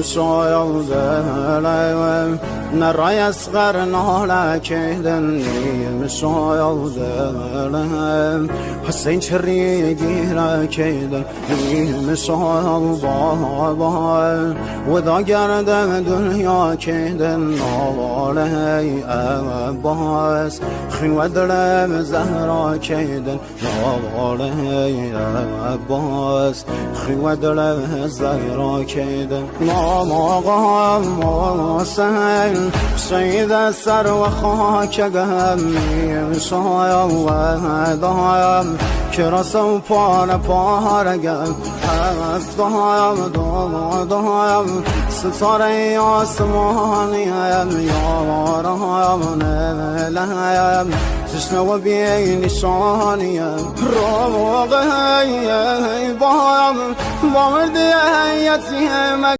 شاید دلم نرای اصغر ناله کدن شاید دلم حسین چری گیره کدن شاید بابا و دا گردم دنیا کدن نواله عباس خیوه دلم زهرا کدن نواله عباس خیوه دلم زهرا کدن نام آقا حسین سید سر و خاک گمیم شایم و دایم که رسو پارگم هفتایم دایم ستاره آسمانیم یارایم نلیم تشنه و بی نشانیم روغه بایم با مردی یتیم